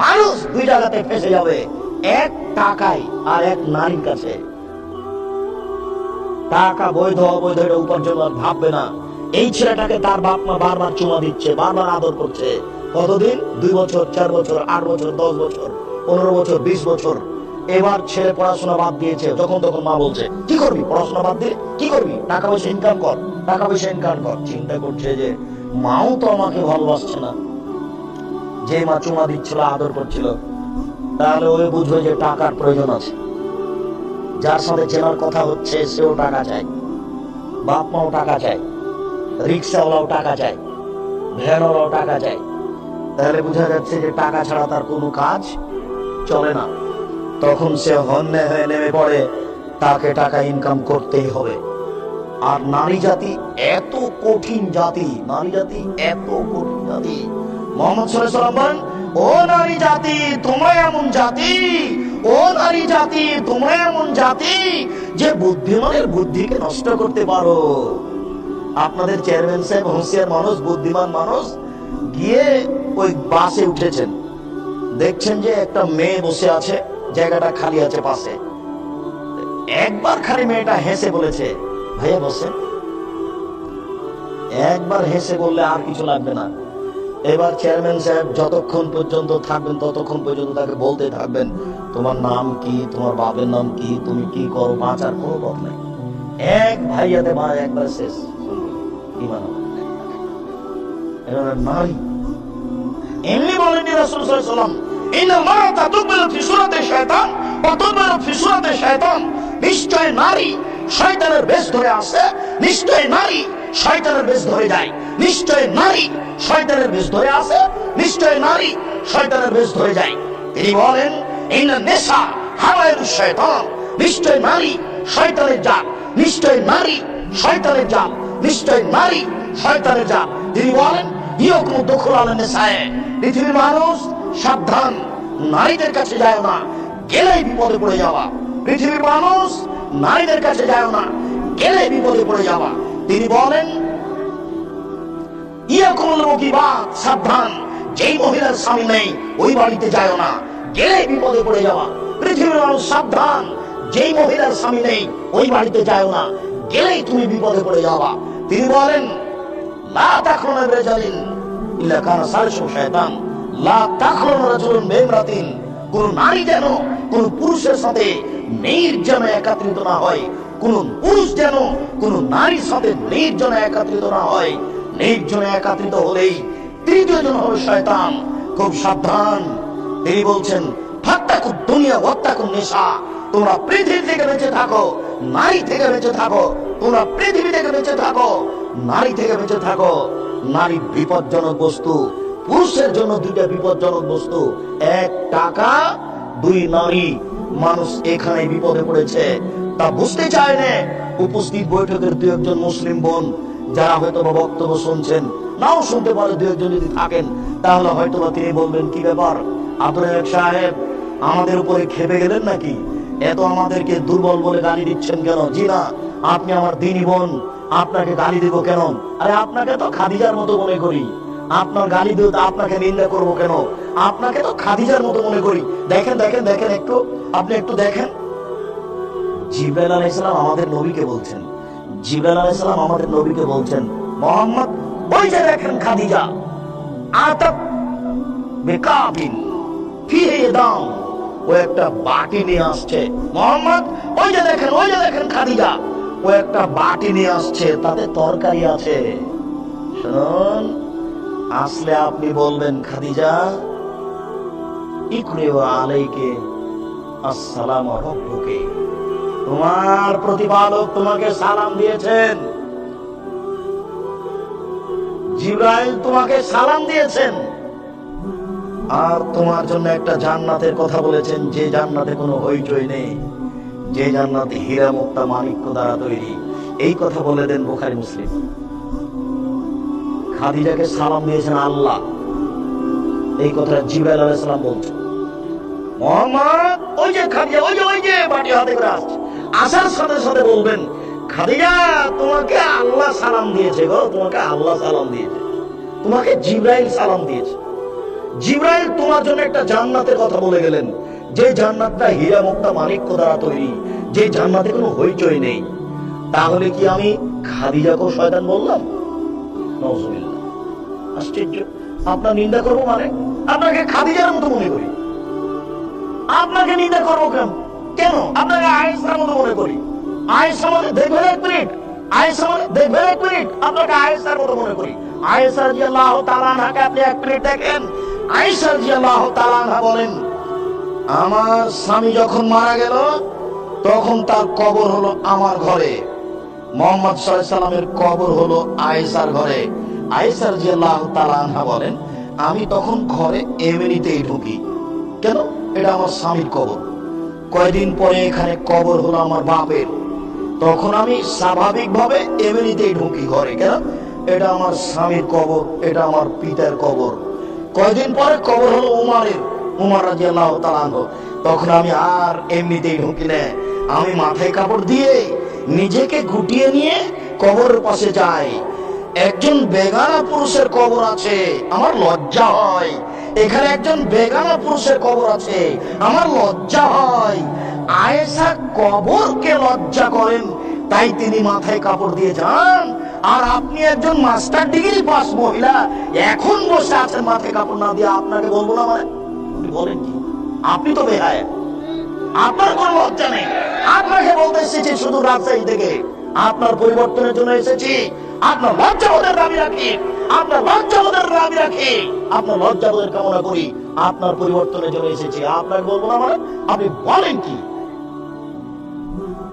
মানুষ দুই জায়গাতে ফেসে যাবে, এক টাকায় আর এক নারীর কাছে। টাকা বৈধ অবৈধ এটা উপার্জন আর ভাববে না। এই ছেলেটাকে তার বাপ মা বারবার চুমা দিচ্ছে, বারবার আদর করছে। কতদিন? 2 বছর, 4 বছর, 8 বছর, 10 বছর, 15 বছর, 20 বছর। এবার ছেলে পড়াশোনা বাদ দিয়েছে। যখন তখন মা বলছে, কি করবি পড়াশোনা বাদ দিয়ে? কি করবি? টাকা পয়সা ইনকাম কর, টাকা পয়সা ইনকাম কর। চিন্তা করছে যে মাও তো আমাকে ভালোবাসছে না, যে মা চুমা দিচ্ছিল, আদর করছিল। তাহলে ওই বুঝবে যে টাকার প্রয়োজন আছে। যার সাথে চেনার কথা হচ্ছে সেও টাকা চায়, বাপ মাও টাকা চায়, রিক্সাওয়ালাও টাকা চায়, ভ্যানওয়ালাও টাকা চায়। তাহলে বোঝা যাচ্ছে যে টাকা ছাড়া তার কোনো কাজ চলে না। তখন সে হন্যে হয়ে নেমে পড়ে, তাকে টাকা ইনকাম করতেই হবে। আর নারী জাতি এত কঠিন জাতি, নারী জাতি এত কঠিন জাতি। মুহাম্মদ সাল্লাল্লাহু আলাইহি ওয়াসাল্লাম বলেন, ও নারী জাতি তোমরা এমন জাতি, ও নারী জাতি তোমরা এমন জাতি যে বুদ্ধিমানের বুদ্ধিকে নষ্ট করতে পারো। আপনাদের চেয়ারম্যান সাহেব হুঁশিয়ার মানুষ, বুদ্ধিমান মানুষ, গিয়ে ওই বাসে উঠেছেন, দেখছেন যে একটা মেয়ে বসে আছে, জায়গাটা খালি আছে পাশে। একবার খালি মেয়েটা হেসে বলেছে, ভাইয়া বসেন। একবার হেসে বললে আর কিছু লাগবে না। এবার চেয়ারম্যান সাহেব যতক্ষণ পর্যন্ত থাকবেন ততক্ষণ পর্যন্ত তাকে বলতে থাকবেন, তোমার নাম কি, তোমার বাবার নাম কি, তুমি কি করো, বাঁচার কোনো পথ নাই। এক ভাইয়াতে মা একবার শেষ। নারী এমনি বলেননি রাসূল সাল্লাল্লাহু আলাইহি ওয়াসাল্লাম, ইন্নাল মারাতা তুকবিলু ফি সূরাতি শায়তান ওয়া তুদবিরু ফি সূরাতি শায়তান। নিশ্চয় নারী শয়তানের বেশ ধরে আসে, নিশ্চয় নারী শয়তানের বেশ ধরে যায়, নিশ্চয় নারী শয়তানের বেশ ধরে আসে, নিশ্চয় নারী শয়তানের বেশ ধরে যায়। তিনি বলেন, ইন্নান নিসা হাওয়াইরুশ শায়তান। নিশ্চয় নারী শয়তানের জাল, নিশ্চয় নারী শয়তানের জাল, নিশ্চয় নারী শয়তানের জাল। তিনি বলেন, ইয়াকুমু দুখুল আলা নিসায়ে। পৃথিবীর মানুষ সাবধান, নারীদের কাছে যায় না, গেলেই বিপদে পড়ে যাওয়া। পৃথিবীর মানুষ নারীদের কাছে যায় না, গেলে বিপদে পড়ে যাওয়া। তিনি বলেন, ইয়াকুমুল মুকিবাত। সাবধান, যেই মহিলার স্বামী নেই ওই বাড়িতে যায় না, গেলে বিপদে পড়ে যাওয়া। পৃথিবীর মানুষ সাবধান, যেই মহিলার স্বামী নেই ওই বাড়িতে যায় না, গেলেই তুমি বিপদে পড়ে যাওয়া। তিনি বলেন, লা তাখলুনা বিরাজুলিন ইল্লা কানা সালিসুহু শায়তান, লা তাখলুনা রাজুলুন বিইমরাতিন। কোন নারী যেন কোন পুরুষের সাথে নির্জন একত্রিত না হয়, কোন পুরুষ যেন কোন নারীর সাথে নির্জন একত্রিত না হয়। নির্জন একত্রিত হলেই তৃতীয় জন হবে শয়তান। খুব সাবধান। তিনি বলছেন, ফাত্তাকুদ দুনিয়া ওয়াত্তাকুন নিসা। তোমরা পৃথিবী থেকে বেঁচে থাকো, নারী থেকে বেঁচে থাকো। তোমরা পৃথিবী থেকে বেঁচে থাকো, নারী থেকে বেঁচে থাকো। নারী বিপজ্জনক বস্তু, পুরুষের জন্য দুইটা বিপজ্জনক বস্তু, এক টাকা, দুই নারী। মানুষ এখানে বিপদে পড়েছে, তা বুঝতে চায় না। উপস্থিত বৈঠকের দু একজন মুসলিম বোন যারা হয়তো বক্তব্য শুনছেন, নাও শুনতে পারে, দু একজন যদি থাকেন, তাহলে হয়তো তিনি বলবেন, কি ব্যাপার আব্দুল রাজ্জাক সাহেব, আমাদের উপরে খেপে গেলেন নাকি? এত আমাদেরকে দুর্বল বলে গালি দিচ্ছেন কেন? জি না, আপনি আমার দিনী বোন, আপনাকে গালি দিব কেন? আরে আপনাকে তো খাদিজার মতো মনে করি, আপনার গালি দিও তো আপনাকে নিন্দা করবো কেন? আপনাকে তো খাদিজার মতো মনে করি। দেখেন দেখেন দেখেন, একটু আপনি একটু দেখেন, জিবরাইল আলাইহিস সালাম আমাদের নবীকে বলছেন, জিবরাইল আলাইহিস সালাম আমাদের নবীকে বলছেন, মুহাম্মদ ওই যে দেখেন খাদিজা আতাত বিকাবিন ফিহি দাম। ও একটা বাটি নিয়ে আসছে। মুহাম্মদ ওই যে দেখেন, ওই যে দেখেন খাদিজা, ও একটা বাটি নিয়ে আসছে, তাতে তরকারি আছে। শুনুন, আসলে আপনি বলবেন, খাদিজা ইকরিউ আলাইকে আসসালামু রাব্বুকে। তোমার প্রতিপালক তোমাকে সালাম দিয়েছেন, জিবরাইল তোমাকে সালাম দিয়েছেন, আর তোমার জন্য একটা জান্নাতের কথা বলেছেন, যে জান্নাতে কোনো হইচই নেই, যে জান্নাতে হীরা মুক্তা মাণিক্য দ্বারা তৈরি। এই কথা বলে দেন বুখারী মুসলিম। খাদিজাকে সালাম দিয়েছেন আল্লাহ, এই কথাটা জিবরাইল আলাইহিস সালাম বলছেন। মুহাম্মদ ওই যে খাদিজা, ওই যে ওই যে বাটি হাতে করে আসছে, আসার সাথে সাথে বলবেন, খাদিজা তোমাকে আল্লাহ সালাম দিয়েছে গো, তোমাকে আল্লাহ সালাম দিয়েছে, তোমাকে জিবরাইল সালাম দিয়েছে। জিবরাইল তোমার জন্য একটা জান্নাতের কথা বলে গেলেন, যে জান্নাতটা হীরা মুক্তা মাণিক্য দ্বারা তৈরি, যে জান্নাতে কোনো হইচই নেই। তাহলে কি আমি খাদিজাকেও শয়তান বললাম? নাউজুবিল্লাহ। আশ্চর্য, আপনার নিন্দা করবো মানে? আপনাকে খাদিজার মতো মনে করি, আপনাকে নিন্দা করবো কেন? কেন আপনাকে আয়েশার মতো মনে করি? আয়েশা মানে দেখবেন এক মিনিট, আয়েশা মানে দেখবেন এক মিনিট, আপনাকে আয়েশার মতো মনে করি। আয়েশা রাদিয়াল্লাহু তাআলা আনহাকে আপনি এক মিনিট দেখেন। আয়েশা রাদিয়াল্লাহু তাআলা আনহা বলেন, আমার স্বামী যখন মারা গেল তখন তার কবর হলো আমার ঘরে, মুহাম্মদ সাল্লাল্লাহু আলাইহি সাল্লামের কবর হলো আয়েশার ঘরে। আয়েশা রাদিয়াল্লাহু তাআলা আনহা বলেন, আমি তখন ঘরে এমনিতেই ঢুকি, কেন? এটা আমার স্বামীর কবর। কয়দিন পরে এখানে কবর হলো আমার বাপের, তখন আমি স্বাভাবিকভাবে এমনিতেই ঢুকি ঘরে, কেন? এটা আমার স্বামীর কবর, এটা আমার পিতার কবর। কয়দিন পরে কবর হলো উমারের, উমার রাদিয়াল্লাহু তাআলা আনহু, তখন আমি আর এমনিতেই ঢুকি না, আমি মাথায় কাপড় দিয়ে নিজেকে গুটিয়ে নিয়ে কবরের পাশে যাই। একজন বেগানা পুরুষের কবর আছে, আমার লজ্জা হয়। এখানে একজন বেগানা পুরুষের কবর আছে, আমার লজ্জা হয়। আয়েশা কবরকে লজ্জা করেন, তাই তিনি মাথায় কাপড় দিয়ে যান। আর আপনি একজন মাস্টার ডিগ্রি পাস মহিলা, এখন বসে আছেন মাথায় কাপড় না দিয়ে। আপনাকে বলবো না মানে? আপনি বলেন কি? আপনি তো বেহায়া, আপনার কোনো লজ্জা নেই। আপনাকে বলতে এসেছি শুধু রাজশাহী থেকে, আপনার পরিবর্তনের জন্য এসেছি। আপনার লজ্জাবোধের দাবি রাখি, আপনার লজ্জাবোধের দাবি রাখি, আপনার লজ্জাবোধের কামনা করি। আপনার পরিবর্তনের জন্য এসেছি, আপনাকে বলবো না মানে? আপনি বলেন কি?